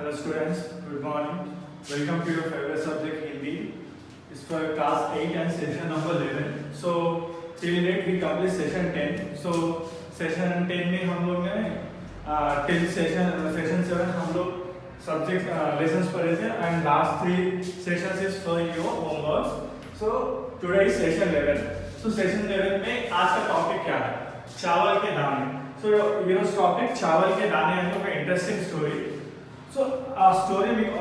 Hello students, good morning. Welcome to your favorite subject Hindi. It's for class 8 and session number 11. So till date we complete session 10. So session 10 में हम लोग ने till session 7 हम लोग subject lessons पढ़े थे and last 3 sessions is for your homework. So today is session 11. So session 11 में आज का topic क्या है? चावल के दाने. So your topic चावल के दाने है तो interesting story. So story మీకు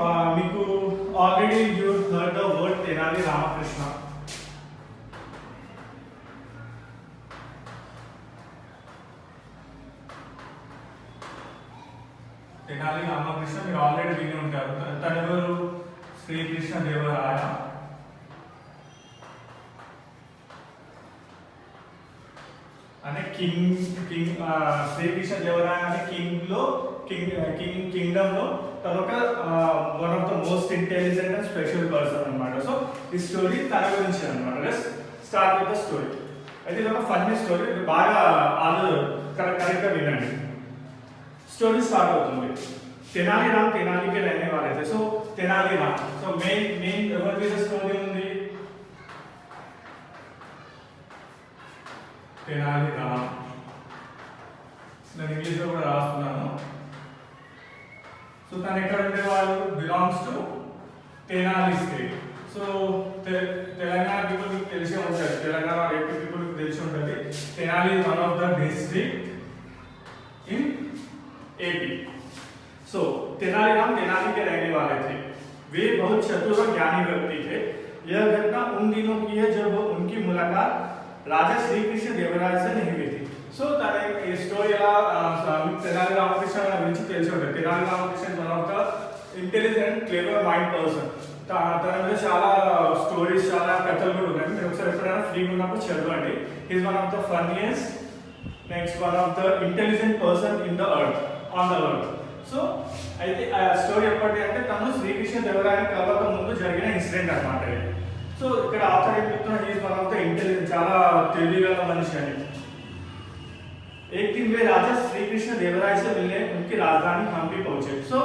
already you heard the word Tenali Ramakrishna. Tenali Ramakrishna మీరు ఆల్రెడీ విని ఉంటారు. తనెవరు? శ్రీకృష్ణ దేవరాయ. అనే శ్రీకృష్ణ దేవరాయ అనే కింగ్డమ్ లో తను ఒక one of the most intelligent and special person అన్నమాట. సో ఈ స్టోరీ తన గురించి అన్నమాట. Let's start with the story. అయితే ఇది ఒక ఫన్నీ స్టోరీ, బాగా కరెక్ట్ గా వినండి. स्टोरी स्टार्ट होती है. तेनालीराम तेनाली के रहने वाले थे. सो तेनालीराम, सो मेन ఎవరికి స్టోరీ ఉంది? तेनालीराम. నేను ఇంగ్లీష్ లో కూడా రాస్తున్నాను. సో తను ఎక్కడ ఉండేవాడు? Belongs to Tenali state. So Telangana people మీకు తెలిసే ఉంటుంది, తెలంగాణ ఏపీ పీపుల్ మీకు తెలిసి ఉంటుంది. Tenali is one of the district in AP. So Tenaliram Tenali के रहने वाले थे. वे बहुत चतुर और ज्ञानी व्यक्ति थे. यह घटना उन दिनों की है जब उनकी मुलाकात राजा श्री कृष्ण देवराय से नहीं हुई थी. सो तने स्टोरी ఎలా తెనాలి రామకృష్ణ గురించి తెలిసి ఉంటుంది. Tenali Ramakrishna one of the intelligent clever mind person. తన మీద చాలా స్టోరీస్, చాలా కథలు కూడా ఉన్నాయి. మీరు ఒకసారి ఎప్పుడైనా ఫ్రీగా ఉన్నప్పుడు చదవండి. He is one of the funniest, next one of the intelligent person in the earth, on the earth. So అయితే ఆ స్టోరీ ఎప్పటి అంటే తను శ్రీకృష్ణ దేవరాయని కలవక ముందు జరిగిన ఇన్సిడెంట్ అన్నమాట. సో ఇక్కడ ఆథర్ ఏం చెప్తున్నా, he is one of the intelligent, చాలా తెలివిగల మనిషి అని. एक दिन वे राजा श्री कृष्ण देवराय से मिलने उनकी राजधानी हम्पी पहुंचे. సో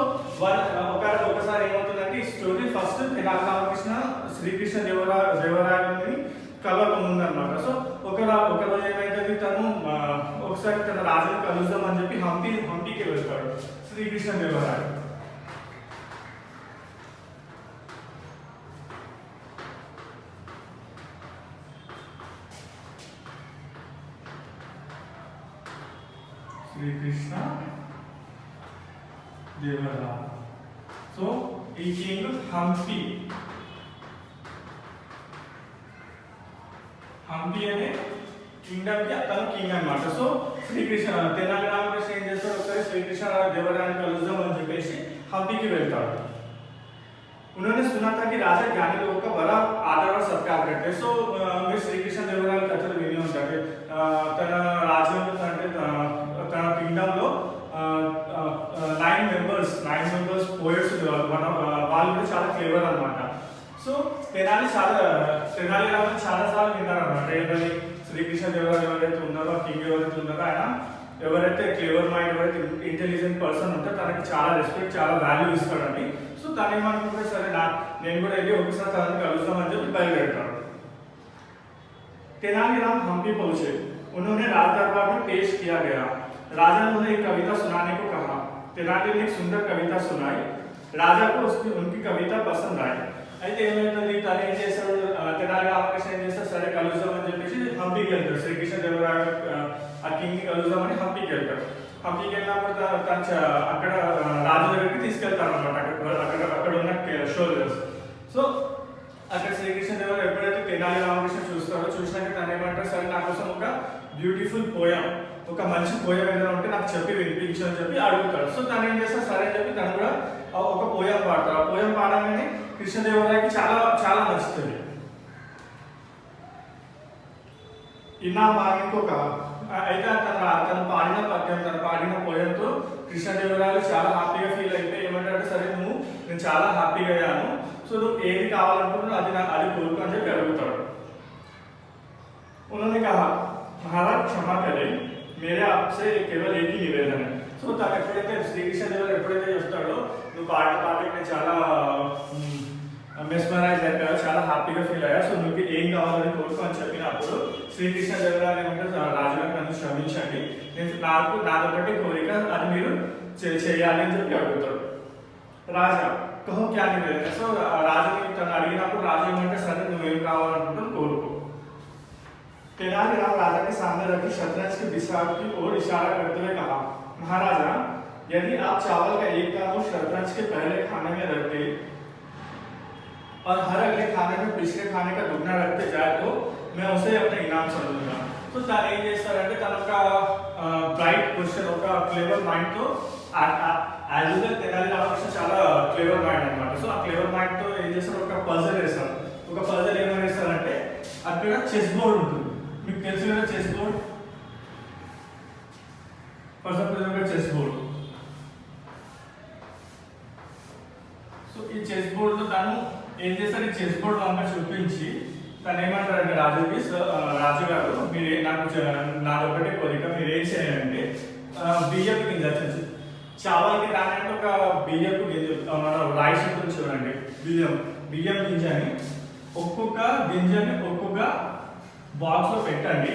ఒకసారి ఏమవుతుందంటే ఈ స్టోరీ ఫస్ట్ తెనాలి రామకృష్ణ శ్రీకృష్ణ దేవరాయని కలవక ముందు అన్నమాట. సో ఒక రోజు ఏమైతుంది, తను ఒకసారి తన రాజుని కలుద్దాం అని చెప్పి హంపీకి వెళ్తాడు శ్రీకృష్ణ దేవరాయ. శ్రీకృష్ణ దేవరాయ. సో ఈ కింగ్ హంపి అనే కింగ్డమ్ కి అతను కింగ్ అన్నమాట. సో శ్రీకృష్ణ తెనాలి రామకృష్ణ ఏం చేస్తాడు, ఒకసారి శ్రీకృష్ణ దేవరాయని కలుద్దాం అని చెప్పేసి హంపీకి వెళ్తాడు. उन्होंने सुना था कि राजा ज्ञानी लोगों का बड़ा आदर और सत्कार करते हैं. సో మీరు శ్రీకృష్ణ దేవరాయ కథలు విని ఉంటారు. తన రాజ్యంలో అంటే తన కింగ్డమ్ లో 9 మెంబర్స్ పోయట్స్ వాళ్ళు కూడా చాలా క్లేవర్ అన్నమాట. సో తెనాలి రామన్ చాలా సార్లు విన్నారు అన్నమాట. ఏమని? శ్రీకృష్ణ దేవరాయ ఎవరైతే ఉన్నారో, కింగ్ ఎవరైతే ఉన్నారో, ఆయన ఎవరైతే క్లేవర్ మైండ్, ఎవరైతే ఇంటెలిజెంట్ పర్సన్ ఉంటే తనకి చాలా రెస్పెక్ట్, చాలా వాల్యూ ఇస్తాడని. సో తను ఏమనుకుంటే, సరే నేను కూడా వెళ్ళి ఒకసారి తనని కలుస్తామని చెప్పి బయలుదేరుతాడు. तेनालीराम हम्पी पहुंचे. उन्होंने राज दरबार में पेश किया गया. राजा ने उन्हें एक कविता सुनाने को कहा. तेनाली ने एक सुंदर कविता सुनाई. राजा को उनकी कविता पसंद आई. అయితే ఏమైంది, తను ఏం చేస్తాడు, తెనాలి రామకృష్ణ ఏం చేస్తాడు, సరే కలుద్దామని చెప్పేసి హంపీకి వెళ్తాడు. శ్రీకృష్ణ దేవరాయ ఆ కింగ్ని కలుద్దామని హంపీకి వెళ్తాడు. హంపీకి వెళ్ళినప్పుడు తను అక్కడ రాజు దగ్గరికి తీసుకెళ్తాడు అనమాట. అక్కడ ఉన్న షోల్డర్స్. సో అక్కడ శ్రీకృష్ణ దేవరాయ ఎప్పుడైతే తెనాలి రామకృష్ణ చూసినాక తను ఏమంటారు, సరే నా కోసం ఒక బ్యూటిఫుల్ పోయం, ఒక మంచి పోయం ఏదైనా ఉంటే నాకు చెప్పి వినిపించు అని చెప్పి అడుగుతాడు. సో తను ఏం చేస్తాడు, సరే అని చెప్పి తను కూడా ఒక పోయం పాడతాడు. ఆ పోయం పాడగానే కృష్ణదేవరాయకి చాలా చాలా నచ్చుతుంది. ఇన్నా మాకు ఒక అయితే తను పాడిన పద్యం, తను పాడిన పోయంతో కృష్ణదేవరాయలు చాలా హ్యాపీగా ఫీల్ అయితే ఏమంటాడు, సరే నేను చాలా హ్యాపీగా అయ్యాను, సో నువ్వు ఏది కావాలనుకుంటున్నావు అది కోరుకు అని చెప్పి అడుగుతాడు. उन्होंने कहा, महाराज क्षमा करें, मेरे आपसे केवल एक ही निवेदन है. సో తను ఎప్పుడైతే శ్రీకృష్ణదేవరాయలు ఎప్పుడైతే చెప్తాడో నువ్వు పాడిన పాటకి నేను చాలా మెస్మరైజ్ అయిపోయావు, చాలా హ్యాపీగా ఫీల్ అయ్యా, సో నువ్వు ఏం కావాలని కోరుకో అని చెప్పినప్పుడు శ్రీకృష్ణదేవరాయలు ఏమంటే రాజుగారు నన్ను క్షమించండి, నేను నాదొకటి కోరిక అది మీరు చేయాలి అని చెప్పి అడుగుతాడు. రాజా కహో క్యా నివేదన. సో రాజుని తను అడిగినప్పుడు రాజు ఏమంటే సరే నువ్వేం కావాలనుకుంటావు కోరుకో. तेनालीराम राजा के सामने रखी शतरंज के बिसात की ओर इशारा करते हुए कहा, महाराजा यदि आप चावल का एक दाना शतरंज के पहले खाने में रखते और हर अगले खाने में पिछले खाने का दुगना रखते जाए तो मैं उसे अपना इनाम समझूंगा. तो తను ఏం చేస్తారంటే తన ఒక బ్రైట్ క్వశ్చన్, ఒక క్లేవర్ మైండ్ తో యాజ్ యూజువల్ తెనాలి రామకృష్ణ చాలా క్లేవర్ మైండ్ అన్నమాట. సో ఆ క్లేవర్ మైండ్ తో ఏం చేస్తారు, ఒక పజల్ వేస్తారు. ఒక పజల్ ఏమని వేస్తారంటే అక్కడ చెస్ బోర్డ్ ఉంటుంది, మీకు తెలుసు కదా chess board. For suppose chess board. So ఈ చెస్ బోర్డ్ లో తను ఏం చేస్తారు, ఈ చెస్ బోర్డ్ వంక చూపించి తను ఏమంటారంటే రాజుకి, రాజుగారు మీరు నాదొకటే కోరిక, మీరు ఏం చేయాలంటే బియ్యపు గింజ చావల్కి దాని ఒక బియ్యపు గింజ మన రైస్ ఉంటుంది చూడండి, బియ్యం గింజని ఒక్కొక్క బాక్స్ లో పెట్టండి.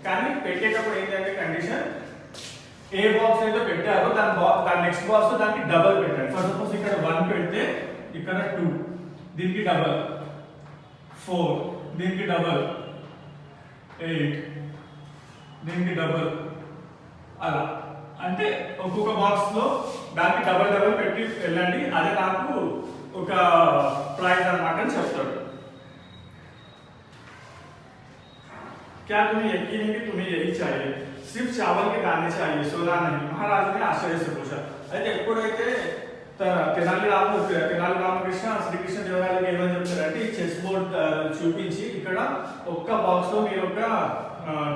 కానీ పెట్టేటప్పుడు ఏంటంటే కండిషన్, ఏ బాక్స్ అయితే పెట్టారో దాని నెక్స్ట్ బాక్స్ లో దానికి డబల్ పెట్టండి. ఫర్ సపోజ్ ఇక్కడ 1 పెడితే ఇక్కడ 2, దీనికి డబల్ 4, దీనికి డబల్ 8, దీనికి డబల్, అలా అంటే ఒక్కొక్క బాక్స్ లో దానికి డబల్ పెట్టి వెళ్ళండి, అదే నాకు ఒక ప్రైజ్ అన్నమాట అని చెప్తాడు. क्या तुम्हें यकीन है कि तुम्हें यही चाहिए, सिर्फ चावल के दाने चाहिए, सोना नहीं. महाराज ने आश्चर्य से पूछा. అయితే ఎప్పుడైతే తెనాలి రామకృష్ణ శ్రీకృష్ణదేవరాయలకి ఏమని చెప్తారంటే ఈ చెస్ బోర్డ్ చూపించి ఇక్కడ ఒక్క బాక్స్ లో మీరు ఒక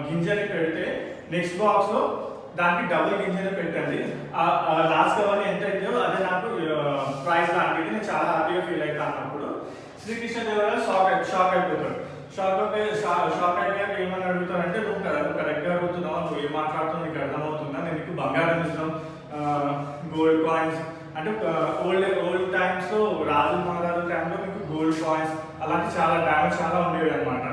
గింజని పెడితే నెక్స్ట్ బాక్స్ లో దానికి డబుల్ గింజని పెట్టండి, లాస్ట్ అవన్నీ ఎంత అయితే అదే నాకు ప్రైజ్ లాంటిది, నేను చాలా హ్యాపీగా ఫీల్ అవుతా అన్నప్పుడు శ్రీకృష్ణదేవరాయలు షాక్ అయిపోతాడు. షాక్ అయ్యాక ఏమని అడుగుతారంటే నువ్వు కరెక్ట్గా అడుగుతున్నావు, నువ్వు ఏం మాట్లాడుతున్నావు నీకు అర్థమవుతుందా, నేను నీకు బంగారం ఇస్తాం, గోల్డ్ కాయిన్స్ అంటే ఓల్డ్ టైమ్స్ లో రాజు మహారాజు టైంలో మీకు గోల్డ్ కాయిన్స్ అలాంటి చాలా డ్యామేజ్ చాలా ఉండేవి అనమాట.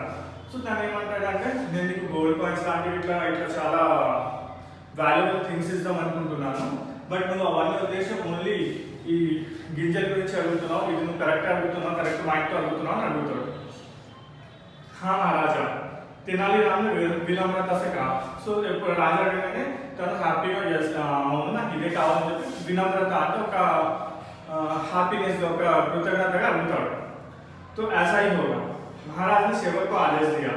సో తను ఏమంటాడంటే నేను నీకు గోల్డ్ కాయిన్స్ లాంటివి ఇట్లా చాలా వాల్యుబుల్ థింగ్స్ ఇద్దాం అనుకుంటున్నాను, బట్ నువ్వు అవన్నీ ఉద్దేశం ఓన్లీ ఈ గింజల గురించి అడుగుతున్నావు, ఇది నువ్వు కరెక్ట్ అడుగుతున్నావు, కరెక్ట్ మైండ్తో అడుగుతున్నావు అని అడుగుతాడు. हाँ महाराजा, तेनालीराम ने विनम्रता से कहा. సో ఇప్పుడు రాజా అడగగానే తను హ్యాపీగా అవును నాకు ఇదే కావాలని చెప్పి వినమ్రత అంటే ఒక హ్యాపీనెస్ ఒక కృతజ్ఞతగా అడుగుతాడు. तो ऐसा ही होगा. महाराज ने सेवक को आदेश दिया.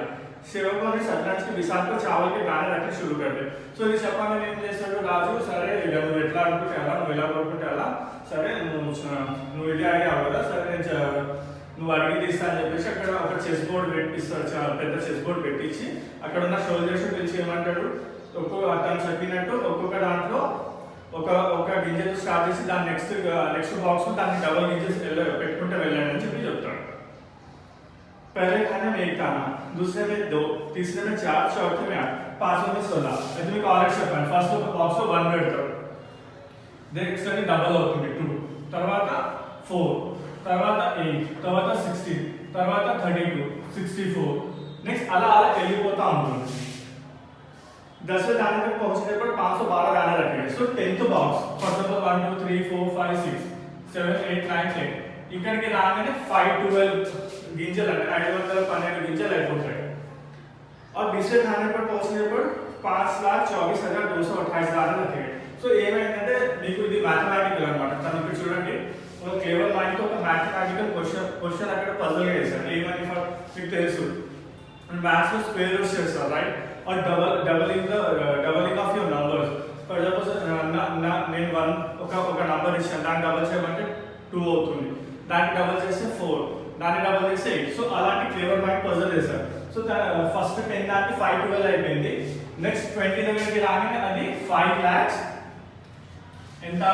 सेवकों ने शतरंज के बिसात को चावल के दाने रखने शुरू कर दिए. సో ఇది చెప్పగానే ఏం చేస్తాడు రాజు, సరే నువ్వు ఎట్లా అనుకుంటే అలా, నువ్వు ఎలా అనుకుంటే అలా, సరే నువ్వు ఇది అడిగావు కదా, సరే నేను నువ్వు అడిగి తీస్తా అని చెప్పేసి అక్కడ ఒక చెస్ బోర్డ్ పెట్టిస్తాడు, చాలా పెద్ద చెస్ బోర్డ్ పెట్టించి అక్కడ ఉన్న సోల్జర్స్ పిలిచి ఏమంటాడు, తను చెప్పినట్టు ఒక్కొక్క దాంట్లో ఒక గింజతో స్టార్ట్ చేసి దాని నెక్స్ట్ బాక్స్ దాన్ని డబల్ గింజెస్ పెట్టుకుంటే వెళ్ళండి అని చెప్పి చెప్తాడు. पहले खाने में 1 दाना, दूसरे में 2, तीसरे में 4, चौथे में 8, पांचवें में 16. అయితే మీకు ఆల్రెడీ చెప్పాను ఫస్ట్ ఒక బాక్స్ లో 1 పెడతాడు, నెక్స్ట్ అది డబల్ అవుతుంది 2, తర్వాత 4, తర్వాత 8, తర్వాత 16, తర్వాత 32, 64, నెక్స్ట్ అలా వెళ్ళిపోతా ఉంటుంది. 10वें दाने तक पहुंचने पर 512 दाने रखेंगे. सो 10th బాక్స్ ఫర్ ఎగ్జాంపుల్ 1 2 3 4 5 6 7 8 9 10 ఇక్కడికి రాగానే 512 గింజలు అంటే 512 గింజలు అయిపోతాయి. और 20वें खाने पर पहुंचने पर 5,24,228 दाने रखेंगे. సో ఏమైందంటే మీకు ఇది మ్యాథమెటికల్ అన్నమాట. తను ఇక్కడ చూడండి ఒక కేవలం మైండ్ తో ఒక మ్యాథమెటికల్ క్వశ్చన్ అక్కడ పజల్ గా వేశారు. ఏమని మీకు తెలుసు మ్యాథ్స్ లో స్క్వేర్ రూట్స్ చేస్తారు రైట్, और doubling of your numbers. For suppose నేను ఒక నంబర్ ఇచ్చాను, దాన్ని డబల్ చేయమంటే 2 అవుతుంది, దాన్ని డబల్ చేస్తే 4, దాన్ని డబల్ చేస్తే 8. సో అలాంటి క్లేవర్ మైండ్ పజల్ చేశారు. సో ఫస్ట్ 10 దానికి 512 అయిపోయింది, నెక్స్ట్ 20 దగ్గరికి రాగానే అది 5 lakhs ఎంత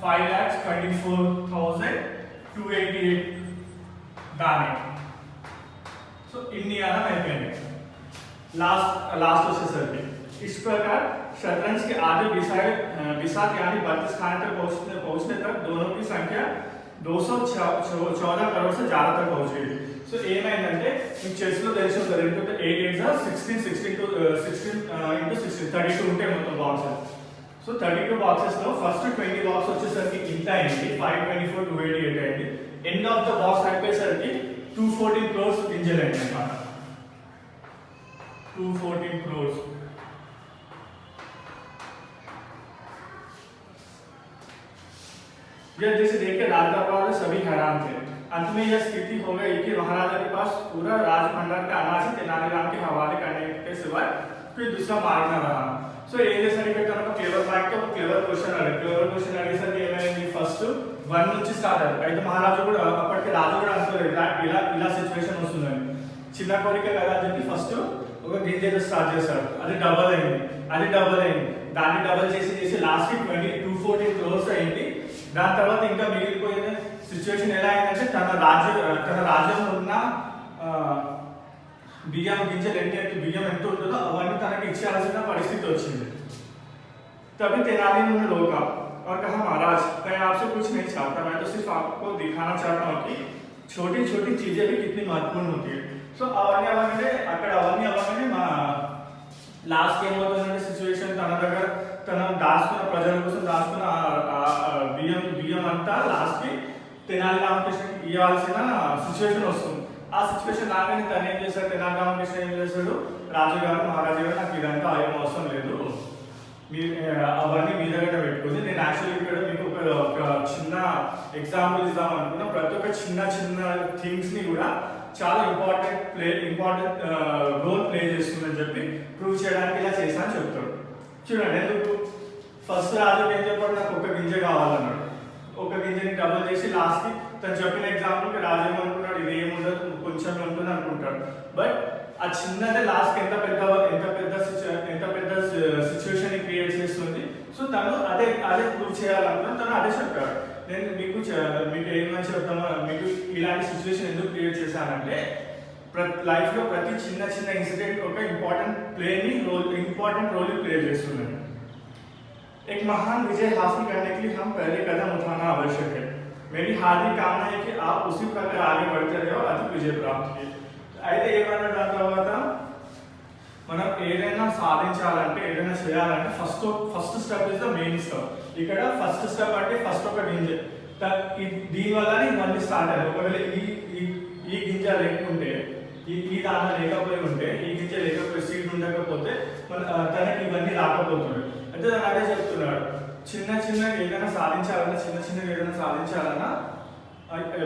5,24,288 దాని. సో ఇన్ని అలా అయిపోయింది. లాస్ట్ వచ్చేసరికి इस प्रकार शतरंज के आधे बिसात यानी 32 खाने तक पहुंचने तक दोनों की संख्या 214 करोड़ से ज़्यादा तक पहुंच गई। సో ఏమైందంటే మీకు చెస్లో తెలిసి ఉంటుంది 8 8 16 into 16 32 ఉంటాయి మొత్తం బాక్సెస్. సో 32 బాక్సెస్లో ఫస్ట్ 20 బాక్స్ వచ్చేసరికి ఇంత అయింది 524 288 అయింది. ఎండ్ ఆఫ్ ద బాక్స్ అయిపోయేసరికి 214 క్రోర్స్ గింజలు అయింది అన్నమాట. 214 crores. यह दृश्य देखकर राजदरबार में सभी हैरान थे। अंत में यह स्थिति हो गई कि महाराजा के पास पूरा राजभंडार का अनाज ही तेनालीराम के हवाले करने के सिवाय कोई दूसरा मार्ग न रहा. సో ఏం చేశారు ఇక్కడ కనుక క్లియర్ ఫ్యాక్ట్ ఒక క్లియర్ క్వశ్చన్ అడిగేసరికి ఏమైంది ఫస్ట్ 1 నుంచి స్టార్ట్ అయ్యింది. అయితే మహారాజు కూడా అప్పటికి రాజు కూడా అనుకోలేదు ఇలా సిచ్యువేషన్ వస్తుందని. చిన్న కోరిక కదా అని చెప్పి ఫస్ట్ ఒక గింజ స్టార్ట్ చేశాడు. అది డబల్ అయింది దాన్ని డబల్ చేసి లాస్ట్ 214 క్రోర్స్ అయింది. దాని తర్వాత ఇంకా మిగిలిపోయిన సిచ్యువేషన్ ఎలా అయిందంటే తన రాజ్యంలో ఉన్న బియ్యం గింజలు బియ్యం ఎంత ఉంటుందో అవన్నీ తనకి ఇచ్చేయాల్సిన పరిస్థితి వచ్చింది. तभी तेनाली ने रोका और कहा महाराज मैं आपसे कुछ नहीं चाहता, मैं तो सिर्फ आपको दिखाना चाहता हूँ कि छोटी छोटी चीजें भी कितनी महत्वपूर्ण होती है. సో అవన్నీ అవన్నీ మా లాస్ట్ ఏమవుతుందంటే సిచ్యువేషన్ తన దాచుకున్న ప్రజల కోసం దాచుకున్న బియ్యం అంతా లాస్ట్కి తెనాలి రామకృష్ణకి ఇవ్వాల్సిన సిచ్యువేషన్ వస్తుంది. ఆ సిచ్యువేషన్ రాగానే తను ఏం చేశాడు, తెనాలి రామకృష్ణ ఏం చేశాడు, రాజుగారు మహారాజు గారు నాకు ఇదంతా ఏం అవసరం లేదు, అవన్నీ మీ దగ్గర పెట్టుకుంది. నేను యాక్చువల్లీ ఇక్కడ మీకు ఒక చిన్న ఎగ్జాంపుల్ ఇద్దాం అనుకున్నా. ప్రతి ఒక్క చిన్న థింగ్స్ని కూడా చాలా ఇంపార్టెంట్ రోల్ ప్లే చేస్తుందని చెప్పి ప్రూవ్ చేయడానికి ఇలా చేశాను చెప్తాడు. చూడండి ఎందుకు ఫస్ట్ రాజుకి ఏం చెప్పాడు, నాకు ఒక గింజ కావాలన్నాడు. ఒక గింజని డబుల్ చేసి లాస్ట్కి తను చెప్పిన ఎగ్జాంపుల్కి రాజు ఏమనుకున్నాడు, ఇది ఏముండదు కొంచెం ఉంటుంది అనుకుంటాడు. బట్ ఆ చిన్నదే లాస్ట్ ఎంత పెద్ద సిచ్యువేషన్ క్రియేట్ చేస్తుంది. సో తను అదే ప్రూవ్ చేయాలనుకున్నా తను అదే చెప్పాడు. నేను మీకు ఏమని చెప్తామో, మీకు ఇలాంటి సిచ్యువేషన్ ఎందుకు క్రియేట్ చేశానంటే లైఫ్లో ప్రతి చిన్న ఇన్సిడెంట్ ఒక ఇంపార్టెంట్ रोल प्ले చేస్తుంది. एक महान विजय हासिल करने के लिए हम पहले कदम उठाना आवश्यक है. मेरी हार्दिक कामना है कि आप उसी प्रकार आगे बढ़ते रहे और अधिक विजय प्राप्त किए. అయితే ఏమన్నా దాని తర్వాత మనం ఏదైనా సాధించాలంటే ఏదైనా చేయాలంటే first step is the main step. ఇక్కడ ఫస్ట్ స్టెప్ అంటే ఫస్ట్ ఒక గింజ, దీనివల్లనే ఇవన్నీ స్టార్ట్ అయ్యాయి. ఒకవేళ ఈ గింజ లేకుంటే ఈ దాన లేకపోయి ఉంటే ఈ గింజ లేకపోతే సీడ్ ఉండకపోతే తనకి ఇవన్నీ రాకపోతుంది. అంటే తను అదే చెప్తున్నాడు, చిన్న ఏదైనా సాధించాలన్నా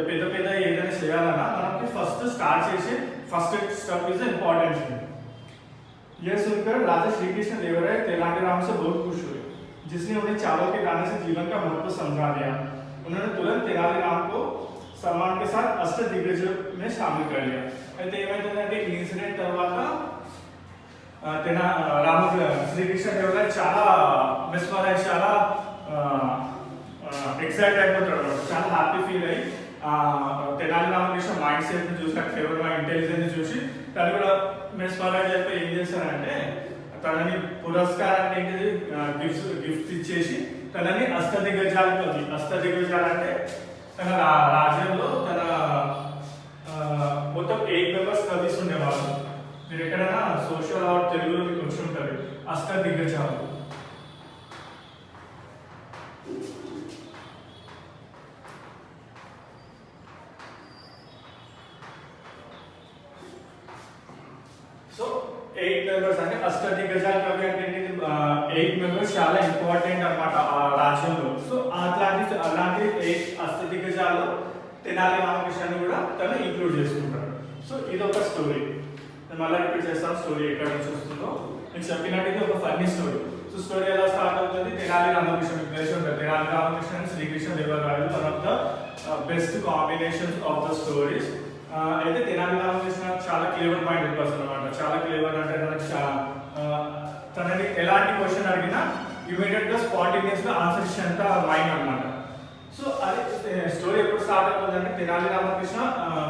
పెద్ద ఏదైనా చేయాలన్నా మనకి ఫస్ట్ స్టార్ట్ చేసి first step is important thing. यह सुनकर राजा श्री कृष्ण देव राय तेनालीराम से बहुत खुश हुए, जिसने उन्हें चावल के दाने से जीवन का महत्व समझा दिया. उन्होंने तुरंत तेनालीराम को सम्मान के साथ अष्टदिग्गज में शामिल कर लिया. అయితే ఏమైందంటే ఈ ఇన్సిడెంట్ తర్వాత శ్రీకృష్ణ దేవరాయ చాలా మెస్మరైజ్, చాలా ఎక్సైట్ అయిపోతాడు, చాలా హ్యాపీ ఫీల్ అయ్యి తెనాలి రామకృష్ణ మైండ్ సెట్ ని చూసి క్లేవర్ ఇంటెలిజెన్స్ చూసి తను కూడా మెస్మరైజ్ అయిపోయి ఏం చేస్తారంటే తనని పురస్కారాన్ని ఏంటిది గిఫ్ట్ ఇచ్చేసి తనని అష్టదిగ్గజాలు అంటే తన రాజ్యంలో తన మొత్తం 8 మెంబర్స్ కలిసి ఉండేవాళ్ళు. మీరు ఎక్కడైనా సోషల్ ఆర్ తెలుగులో మీకు వచ్చి ఉంటుంది అష్టదిగ్గజాలు. సో 8 మెంబర్స్ అంటే అష్టదిగ్గజాలు కవి అంటే 8 మెంబర్స్ చాలా ఇంపార్టెంట్ అన్నమాట ఆ రాజ్యంలో. సో అలాంటి 8 అష్టదిగ్గజాలు తెనాలి రామకృష్ణని కూడా తను ఇంక్లూడ్ చేసుకుంటాడు. సో ఇదొక స్టోరీ. నేను మళ్ళీ రిపీట్ చేస్తాను స్టోరీ ఎక్కడ నుంచి వస్తుందో. నేను చెప్పినట్టు ఇది ఒక ఫన్నీ స్టోరీ. సో స్టోరీ ఎలా స్టార్ట్ అవుతుంది, తెనాలి రామకృష్ణ తెలిసి ఉంటుంది. Tenali Ramakrishna and Sri Krishna Devarayalu one of the best combinations of the stories. అయితే తెనాలి రామకృష్ణ చాలా క్లేవర్ మైండెడ్ పర్సన్ అనమాట. చాలా క్లేవర్ అంటే తనని ఎలాంటి క్వశ్చన్ అడిగినా ఇమీడియట్ గా స్పాంటేనియస్ గా ఆన్సర్ ఇచ్చేంత మైండ్ అనమాట. సో అది స్టోరీ ఎప్పుడు స్టార్ట్ అవుతుందంటే తెనాలి రామకృష్ణ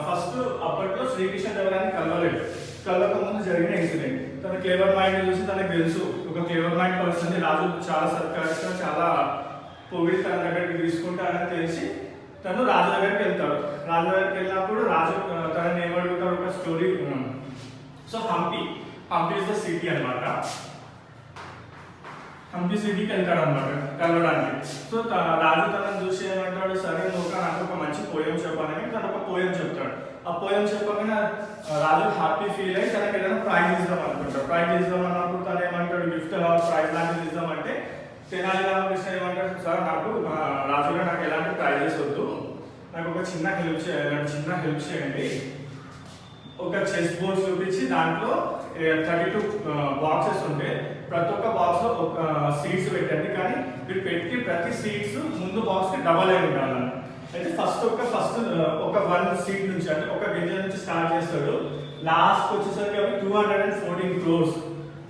ఫస్ట్ అప్పట్లో శ్రీకృష్ణ దేవరాయని కలవలేదు. కళ్ళక ముందు జరిగిన ఇన్సిడెంట్. తన క్లేవర్ మైండ్ చూసి తనకు తెలుసు ఒక క్లేవర్ మైండ్ పర్సన్ రాజు చాలా సత్కరిస్తా చాలా పొగిడి తన దగ్గరికి తీసుకుంటాడని తెలిసి తను రాజు దగ్గరికి వెళ్తాడు. రాజు దగ్గరికి వెళ్ళినప్పుడు రాజు తనని ఏమడుగుతాడు ఒక story. So Hampi is the city అనమాట. హంపి సిటీకి వెళ్తాడు అనమాట కలవడానికి. సో రాజు తనని చూసి ఏమంటాడు, సరే నువ్వు నాకు ఒక మంచి పోయం చెప్పాలని తను ఒక పోయం చెప్తాడు. ఆ పోయం చెప్పగానే రాజు హ్యాపీ ఫీల్ అయ్యి తనకి ఏదైనా ప్రైజ్ ఇద్దాం అనుకుంటాడు. ప్రైజ్ ఇద్దాం అన్నప్పుడు తను ఏమంటాడు, గిఫ్ట్ ప్రైజ్ లాంటిది ఇద్దామంటే తెనాలి రామకృష్ణ ఏమంటాడు, సార్ నాకు రాజుగా నాకు ఎలాంటి ప్రైజెస్ వద్దు, నాకు ఒక చిన్న హెల్ప్ చేయండి. ఒక చెస్ బోర్డ్ చూపించి దాంట్లో 32 బాక్సెస్ ఉంటే ప్రతి ఒక్క బాక్స్ లో ఒక సీడ్స్ పెట్టండి, కానీ మీరు పెట్టి ప్రతి సీడ్స్ ముందు బాక్స్ కి డబల్ అయి ఉండాలి. అయితే ఫస్ట్ ఒక 1 సీడ్ నుంచి అంటే ఒక గింజ నుంచి స్టార్ట్ చేస్తాడు. లాస్ట్ వచ్చేసరికి అవి 214 crores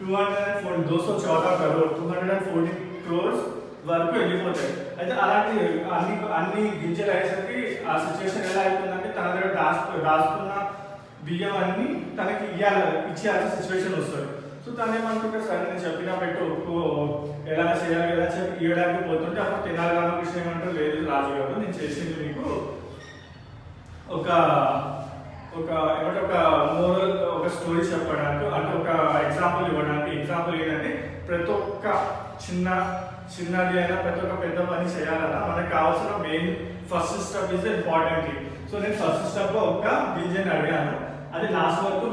214 crores 214 crores వరకు వెళ్ళిపోతాయి. అయితే అలాంటి అన్ని గింజలు అయ్యేసరికి ఆ సిచ్యువేషన్ ఎలా అవుతుందంటే తన దగ్గర దాచుకున్న బియ్యం అన్ని తనకి ఇచ్చేయాల్సిన సిచ్యువేషన్ వస్తుంది. సో తను ఏమనుకుంటారు, సరే నేను చెప్పినా పెట్టు ఎలా చేయాలి ఎలా చెప్పి ఇవ్వడానికి పోతుంటే అప్పుడు తెనాలి రామకృష్ణ ఏమంటారు, లేదు రాజు గారు నేను చేసింది మీకు ఒక మోరల్ ఒక స్టోరీ చెప్పడానికి అంటే ఒక ఎగ్జాంపుల్ ఇవ్వడానికి. ఎగ్జాంపుల్ ఏంటంటే ప్రతి ఒక్క చిన్నది అయినా ప్రతి ఒక్క పెద్ద పని చేయాలన్నా మనకు కావాల్సిన main first step is important. So నేను ఫస్ట్ స్టెప్ ఒక గింజని అడిగాను, అది లాస్ట్ వరకు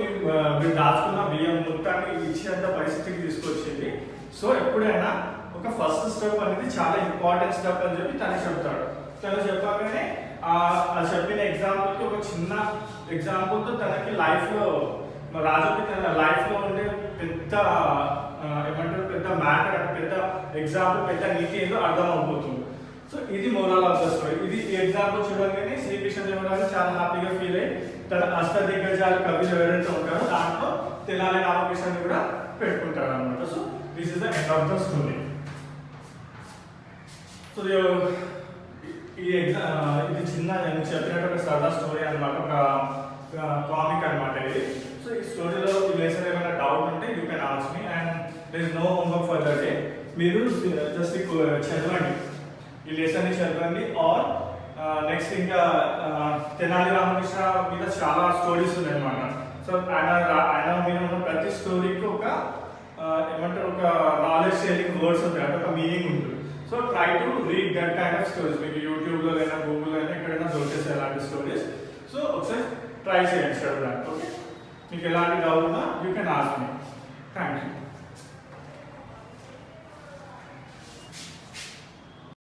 మీరు దాచుకున్న బియ్యం మొత్తాన్ని ఇచ్చేంత పరిస్థితికి తీసుకొచ్చింది. సో ఎప్పుడైనా ఒక ఫస్ట్ స్టెప్ అనేది చాలా ఇంపార్టెంట్ స్టెప్ అని చెప్పి తను చెప్తాడు. తను చెప్పగానే చెప్పిన ఎగ్జాంపుల్కి ఒక చిన్న ఎగ్జాంపుల్తో తనకి లైఫ్లో రాజుకి తన లైఫ్లో ఉండే పెద్ద పెద్ద మ్యాటర్ అంటే పెద్ద ఎగ్జాంపుల్ పెద్ద నీతి ఏదో అర్థం అయిపోతుంది. సో ఇది మోరల్ ఆఫ్ ద స్టోరీ. ఇది ఈ ఎగ్జాంపుల్ చూడగానే శ్రీకృష్ణదేవరాయలు చాలా హ్యాపీగా ఫీల్ అయ్యి తన అష్టదిగ్గజాలు కవిలు ఎవరైతే ఉంటారో దాంట్లో తెనాలి రామకృష్ణని కూడా పెట్టుకుంటారు అనమాట. So this is the end of the story. So ఇది చిన్న నేను చెప్పినట్టు ఒక సరదా స్టోరీ అనమాట, ఒక కామిక్ అనమాట ఇది. సో ఈ స్టోరీలో ఈ లెసన్ ఏమైనా డౌట్ ఉంటే you can ask me and there is no homework for the day. మీరు జస్ట్ చదవండి, ఈ లెసన్ని చదవండి. ఆర్ నెక్స్ట్ ఇంకా తెనాలి రామకృష్ణ మీద చాలా స్టోరీస్ ఉన్నాయి అనమాట. సో ఆయన మీద ఉన్న ప్రతి స్టోరీకి ఒక ఒక నాలెడ్జ్ షేరింగ్ వర్డ్స్ ఉంటాయి అంటే ఒక మీనింగ్ ఉంటుంది. So try to read that kind of stories. మీకు యూట్యూబ్లో అయినా గూగుల్లో అయినా ఎక్కడైనా దొరికేస్తాయి అలాంటి స్టోరీస్. సో ఒకసారి ట్రై చేయండి చదవడానికి. ఓకే, మీకు ఎలాంటి డౌట్ ఉన్నా you can ask me. Thank you.